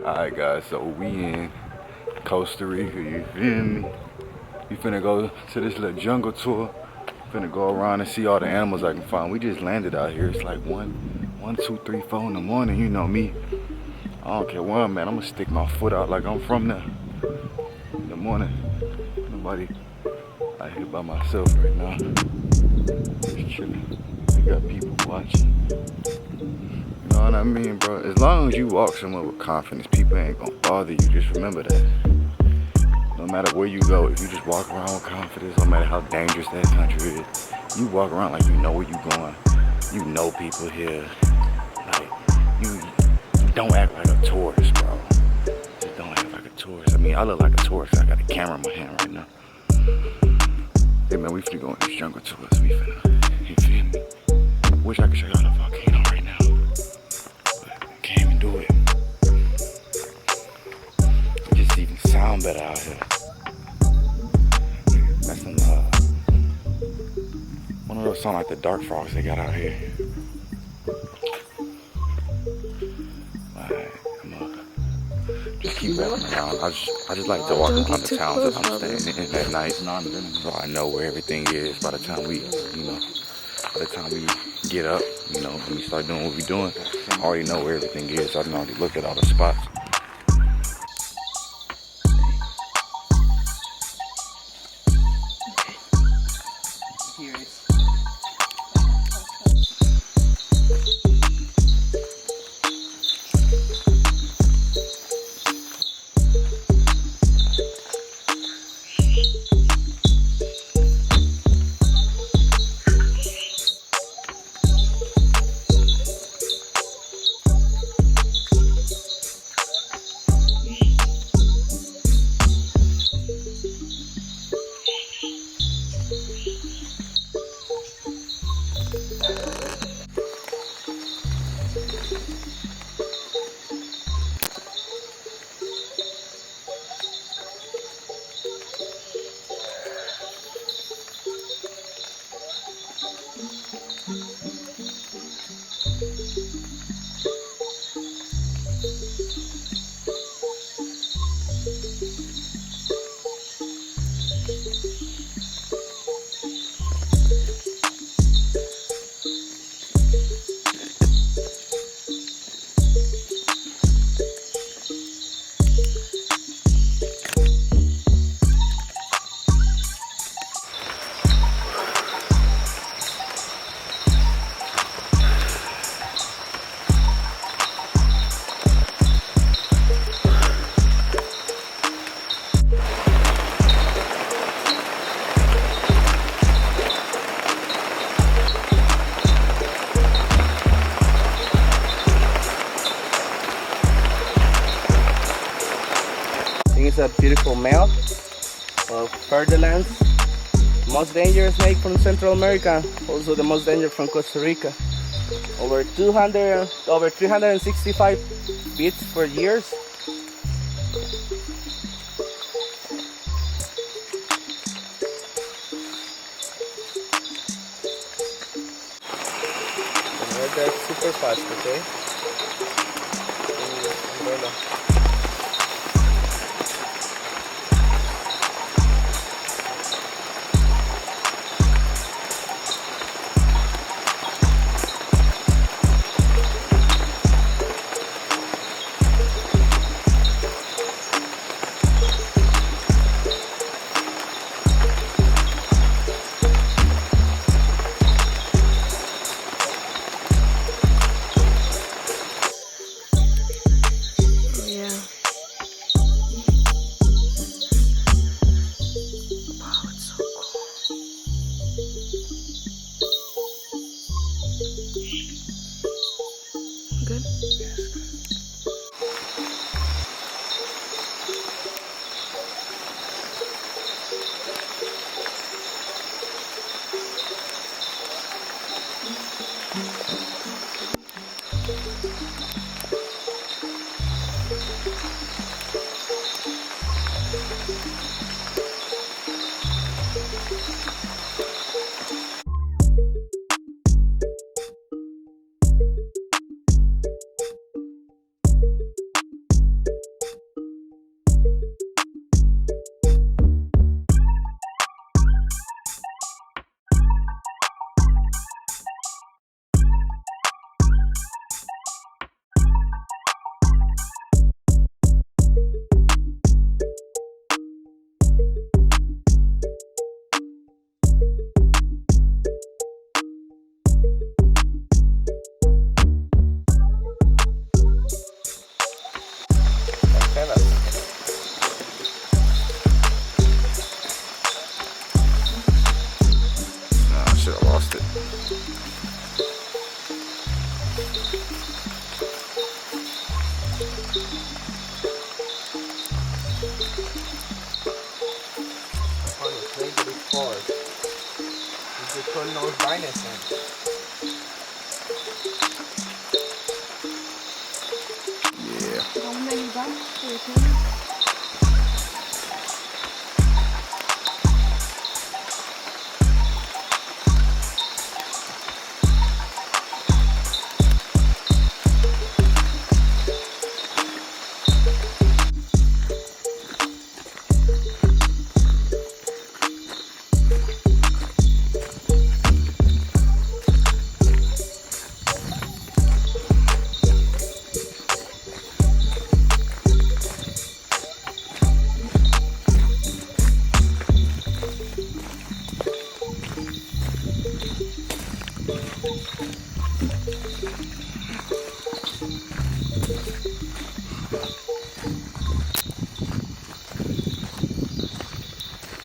Alright guys, so we in Costa Rica, you feel me? We finna go to this little jungle tour. Finna go around and see all the animals I can find. We just landed out here. It's like 1, 2, 3, 4 in the morning. You know me. I don't care where I'm at. I'm gonna stick my foot out like I'm from there. In the morning. Nobody out here by myself right now. Just chilling. We got people watching. You know what I mean, bro? As long as you walk somewhere with confidence, people ain't gonna bother you. Just remember that. No matter where you go, if you just walk around with confidence, no matter how dangerous that country is, you walk around like you know where you going. You know people here. Like, you don't act like a tourist, bro. Just don't act like a tourist. I mean, I look like a tourist. I got a camera in my hand right now. Hey, man, we finna go on this jungle tour. So we finna, you feel me? Wish I could show y'all the volcano right now. But I can't even do it. It just even sound better out here. That's some, one of those sound like the dark frogs they got out here. Alright, I'm gonna just keep walking around. I just like to walk around the towns that I'm staying in at night, so I know where everything is by the time we, get up, and we start doing what we're doing. I already know where everything is. I've already looked at all the spots. It's a beautiful male of Ferdinand, most dangerous snake from Central America, also the most dangerous from Costa Rica. Over 365 beats per year. They're super fast, okay? Umbrella. hook-nose rhinoceros. Yeah. The one that you got for your family?